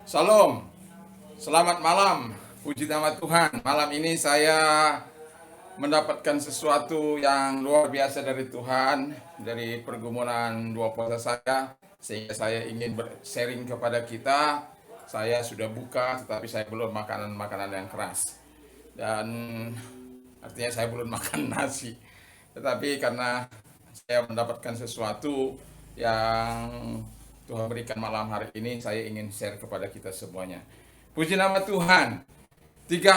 Salam, selamat malam, puji nama Tuhan. Malam ini saya mendapatkan sesuatu yang luar biasa dari Tuhan, dari pergumulan dua puasa saya, sehingga saya ingin sharing kepada kita. Saya sudah buka, tetapi saya belum makanan-makanan yang keras. Dan artinya saya belum makan nasi. Tetapi karena saya mendapatkan sesuatu yang Tuhan berikan malam hari ini, saya ingin share kepada kita semuanya. Puji nama Tuhan. Tiga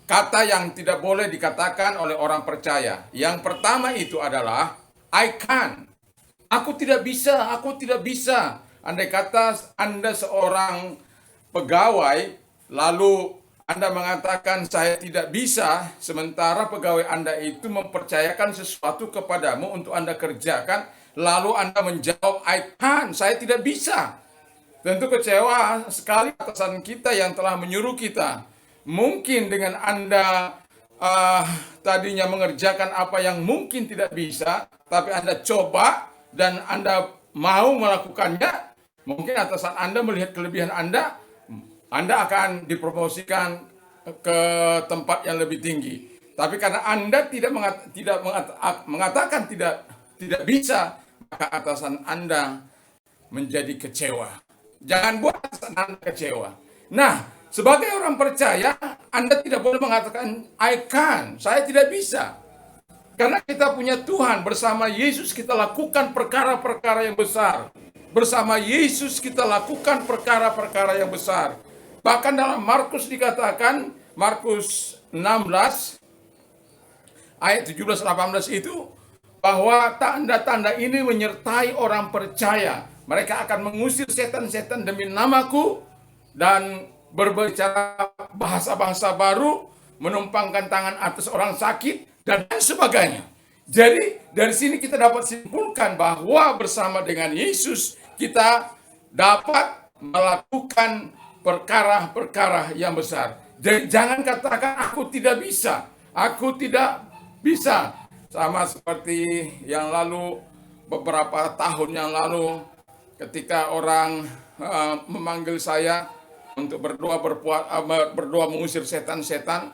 kata yang tidak boleh dikatakan oleh orang percaya. Yang pertama itu adalah I can. Aku tidak bisa, aku tidak bisa. Andai kata Anda seorang pegawai, lalu Anda mengatakan saya tidak bisa, sementara pegawai Anda itu mempercayakan sesuatu kepadamu untuk Anda kerjakan, lalu Anda menjawab I can, saya tidak bisa. Tentu kecewa sekali atasan kita yang telah menyuruh kita. Mungkin dengan Anda tadinya mengerjakan apa yang mungkin tidak bisa, tapi Anda coba dan Anda mau melakukannya, mungkin atasan Anda melihat kelebihan Anda akan dipromosikan ke tempat yang lebih tinggi. Tapi karena Anda tidak mengatakan tidak bisa, maka atasan Anda menjadi kecewa. Jangan buat atasan Anda kecewa. Nah, sebagai orang percaya, Anda tidak boleh mengatakan I can, saya tidak bisa. Karena kita punya Tuhan, bersama Yesus kita lakukan perkara-perkara yang besar. Bersama Yesus kita lakukan perkara-perkara yang besar. Bahkan dalam Markus dikatakan, Markus 16 ayat 17-18 itu, bahwa tanda-tanda ini menyertai orang percaya. Mereka akan mengusir setan-setan demi namaku dan berbicara bahasa-bahasa baru, menumpangkan tangan atas orang sakit, dan sebagainya. Jadi dari sini kita dapat simpulkan bahwa bersama dengan Yesus kita dapat melakukan perkara-perkara yang besar. Jadi jangan katakan aku tidak bisa, aku tidak bisa. Sama seperti yang lalu, beberapa tahun yang lalu, ketika orang memanggil saya untuk berdoa mengusir setan-setan,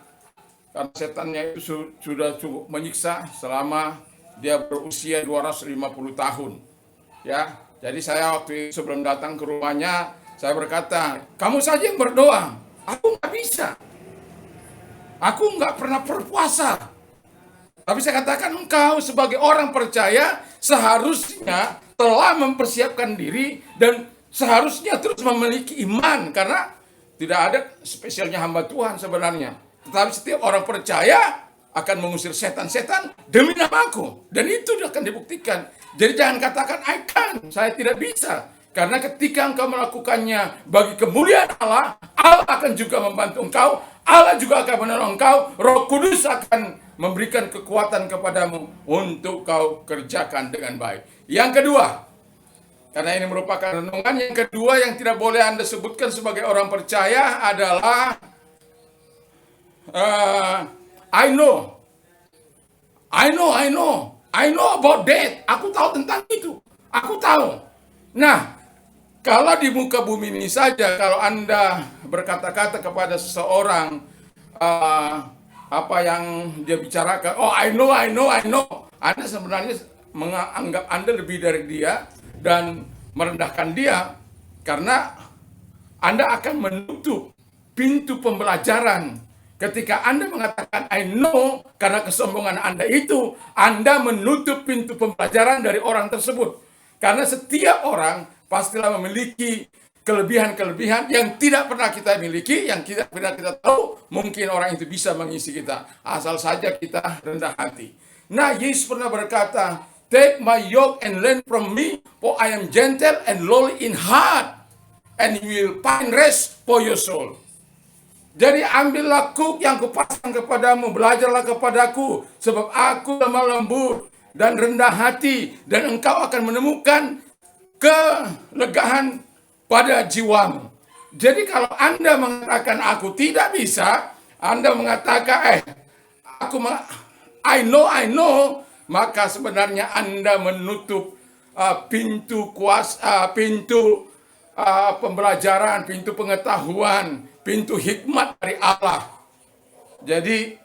karena setannya itu sudah cukup menyiksa selama dia berusia 250 tahun. Ya, jadi saya waktu itu sebelum datang ke rumahnya, saya berkata, kamu saja yang berdoa, aku nggak bisa, aku nggak pernah berpuasa. Tapi saya katakan engkau sebagai orang percaya seharusnya telah mempersiapkan diri dan seharusnya terus memiliki iman, karena tidak ada spesialnya hamba Tuhan sebenarnya. Tetapi setiap orang percaya akan mengusir setan-setan demi namaku, dan itu akan dibuktikan. Jadi jangan katakan I can, saya tidak bisa. Karena ketika engkau melakukannya bagi kemuliaan Allah, Allah akan juga membantu engkau, Allah juga akan menolong engkau, Roh Kudus akan memberikan kekuatan kepadamu untuk kau kerjakan dengan baik. Yang kedua, karena ini merupakan renungan, yang kedua yang tidak boleh Anda sebutkan sebagai orang percaya adalah I know about that. Aku tahu tentang itu. Aku tahu. Nah, kalau di muka bumi ini saja, kalau Anda berkata-kata kepada seseorang apa yang dia bicarakan, oh I know, Anda sebenarnya menganggap Anda lebih dari dia dan merendahkan dia, karena Anda akan menutup pintu pembelajaran. Ketika Anda mengatakan I know, karena kesombongan Anda itu, Anda menutup pintu pembelajaran dari orang tersebut. Karena setiap orang pastilah memiliki kelebihan-kelebihan yang tidak pernah kita miliki, yang tidak pernah kita tahu. Mungkin orang itu bisa mengisi kita, asal saja kita rendah hati. Nah, Yesus pernah berkata, take my yoke and learn from me, for I am gentle and lowly in heart, and you will find rest for your soul. Jadi ambillah kuk yang kupasang kepadamu, belajarlah kepadaku, sebab aku lemah lembut dan rendah hati, dan engkau akan menemukan kelegaan pada jiwamu. Jadi kalau Anda mengatakan aku tidak bisa, Anda mengatakan I know, maka sebenarnya Anda menutup pintu pembelajaran, pintu pengetahuan, pintu hikmat dari Allah. Jadi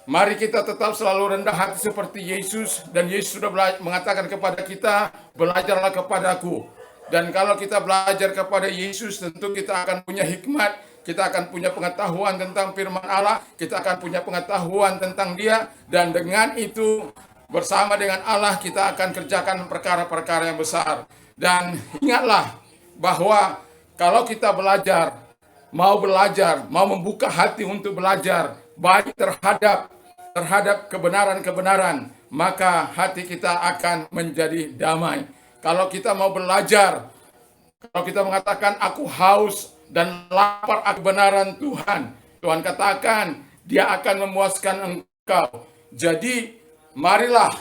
mari kita tetap selalu rendah hati seperti Yesus. Dan Yesus sudah mengatakan kepada kita, belajarlah kepadaku. Dan kalau kita belajar kepada Yesus, tentu kita akan punya hikmat, kita akan punya pengetahuan tentang firman Allah, kita akan punya pengetahuan tentang Dia, dan dengan itu bersama dengan Allah kita akan kerjakan perkara-perkara yang besar. Dan ingatlah bahwa kalau kita belajar, mau membuka hati untuk belajar, baik terhadap kebenaran-kebenaran, maka hati kita akan menjadi damai. Kalau kita mau belajar, kalau kita mengatakan aku haus dan lapar akan kebenaran Tuhan, Tuhan katakan Dia akan memuaskan engkau. Jadi marilah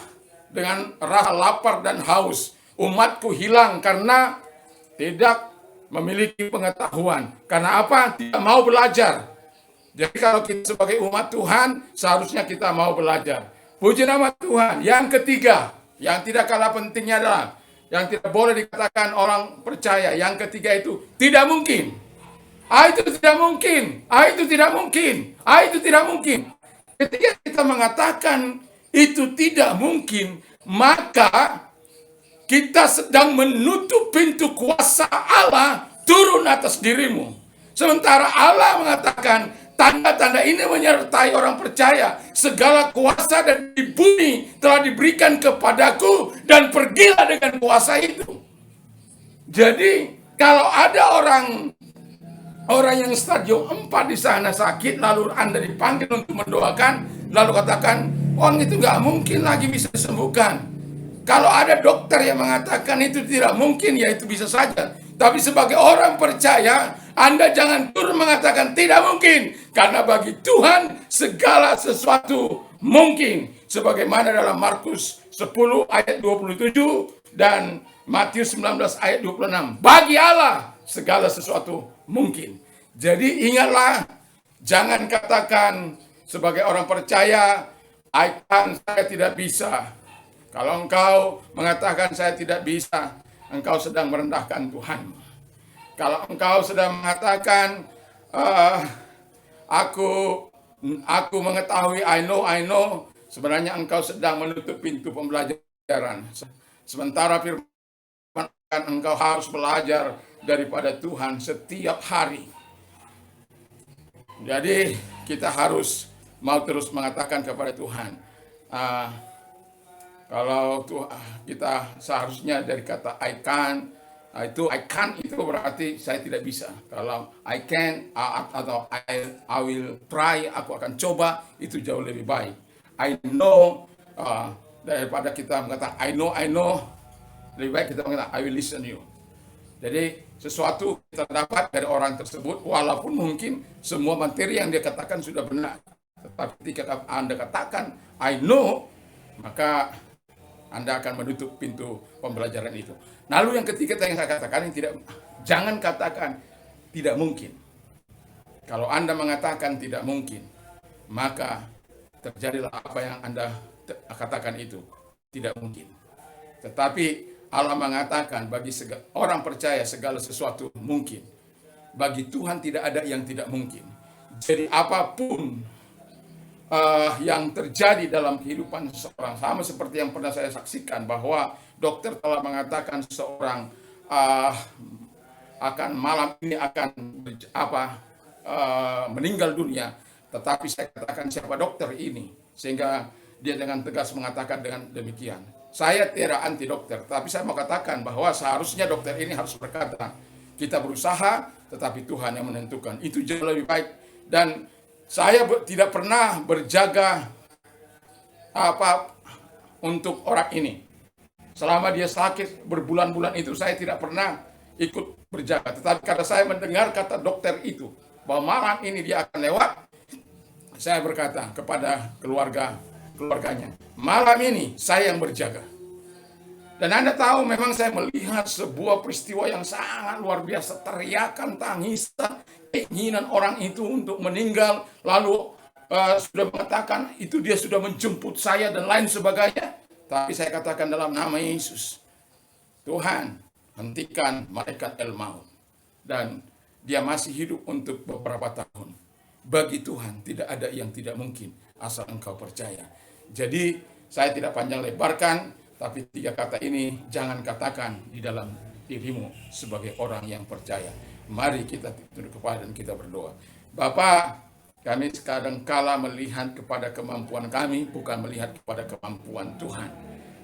dengan rasa lapar dan haus. Umatku hilang karena tidak memiliki pengetahuan. Karena apa? Tidak mau belajar. Jadi kalau kita sebagai umat Tuhan, seharusnya kita mau belajar. Puji nama Tuhan. Yang ketiga, yang tidak kalah pentingnya adalah, yang tidak boleh dikatakan orang percaya. Yang ketiga itu, tidak mungkin. Itu tidak mungkin. Itu tidak mungkin. Itu tidak mungkin. Ketika kita mengatakan itu tidak mungkin, maka kita sedang menutup pintu kuasa Allah turun atas dirimu. Sementara Allah mengatakan, tanda-tanda ini menyertai orang percaya. Segala kuasa dan di bumi telah diberikan kepadaku, dan pergilah dengan kuasa itu. Jadi, kalau ada orang yang stadium 4 di sana sakit, lalu Anda dipanggil untuk mendoakan, lalu katakan, orang itu nggak mungkin lagi bisa disembuhkan. Kalau ada dokter yang mengatakan itu tidak mungkin, ya itu bisa saja. Tapi sebagai orang percaya, Anda jangan turun mengatakan tidak mungkin. Karena bagi Tuhan segala sesuatu mungkin. Sebagaimana dalam Markus 10 ayat 27 dan Matius 19 ayat 26. Bagi Allah segala sesuatu mungkin. Jadi ingatlah, jangan katakan sebagai orang percaya, saya tidak bisa. Kalau engkau mengatakan saya tidak bisa, engkau sedang merendahkan Tuhan. Kalau engkau sedang mengatakan aku mengetahui, I know, sebenarnya engkau sedang menutup pintu pembelajaran. Sementara firman engkau harus belajar daripada Tuhan setiap hari. Jadi kita harus mau terus mengatakan kepada Tuhan. Kalau kita seharusnya dari kata I can itu berarti saya tidak bisa. Kalau I can atau I will try, aku akan coba, itu jauh lebih baik. I know daripada kita mengatakan I know, lebih baik kita mengatakan I will listen you. Jadi sesuatu kita dapat dari orang tersebut, walaupun mungkin semua materi yang dia katakan sudah benar, tetapi ketika Anda katakan I know, maka Anda akan menutup pintu pembelajaran itu. Lalu yang ketiga yang saya katakan, jangan katakan tidak mungkin. Kalau Anda mengatakan tidak mungkin, maka terjadilah apa yang Anda katakan itu tidak mungkin. Tetapi Allah mengatakan bagi orang percaya segala sesuatu mungkin. Bagi Tuhan tidak ada yang tidak mungkin. Jadi apapun yang terjadi dalam kehidupan seseorang, sama seperti yang pernah saya saksikan, bahwa dokter telah mengatakan seseorang akan malam ini akan meninggal dunia, tetapi saya katakan siapa dokter ini, sehingga dia dengan tegas mengatakan dengan demikian, saya tidak anti dokter, tapi saya mau katakan bahwa seharusnya dokter ini harus berkata, kita berusaha, tetapi Tuhan yang menentukan. Itu jauh lebih baik. Dan saya tidak pernah berjaga untuk orang ini. Selama dia sakit berbulan-bulan itu, saya tidak pernah ikut berjaga. Tetapi karena saya mendengar kata dokter itu, bahwa malam ini dia akan lewat, saya berkata kepada keluarganya, malam ini saya yang berjaga. Dan Anda tahu, memang saya melihat sebuah peristiwa yang sangat luar biasa. Teriakan, tangisan, keinginan orang itu untuk meninggal. Lalu sudah mengatakan itu dia sudah menjemput saya dan lain sebagainya. Tapi saya katakan dalam nama Yesus, Tuhan, hentikan malaikat El Maut. Dan dia masih hidup untuk beberapa tahun. Bagi Tuhan tidak ada yang tidak mungkin asal engkau percaya. Jadi saya tidak panjang lebarkan, tapi 3 kata ini jangan katakan di dalam dirimu sebagai orang yang percaya. Mari kita tunduk kepala dan kita berdoa. Bapa, kami kadangkala melihat kepada kemampuan kami, bukan melihat kepada kemampuan Tuhan.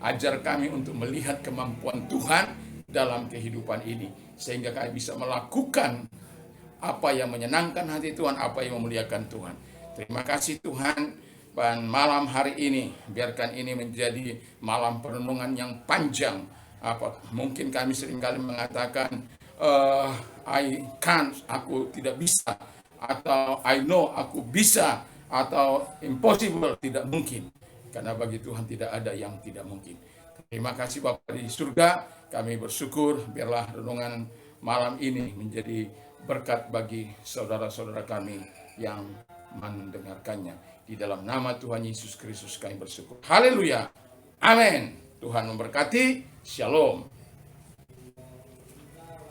Ajar kami untuk melihat kemampuan Tuhan dalam kehidupan ini, sehingga kami bisa melakukan apa yang menyenangkan hati Tuhan, apa yang memuliakan Tuhan. Terima kasih Tuhan, dan malam hari ini, biarkan ini menjadi malam perenungan yang panjang. Mungkin kami seringkali mengatakan, I can't, aku tidak bisa, atau I know, aku bisa, atau impossible, tidak mungkin. Karena bagi Tuhan tidak ada yang tidak mungkin. Terima kasih Bapa di surga, kami bersyukur, biarlah renungan malam ini menjadi berkat bagi saudara-saudara kami yang mendengarkannya. Di dalam nama Tuhan Yesus Kristus kami bersyukur. Haleluya. Amin. Tuhan memberkati. Shalom.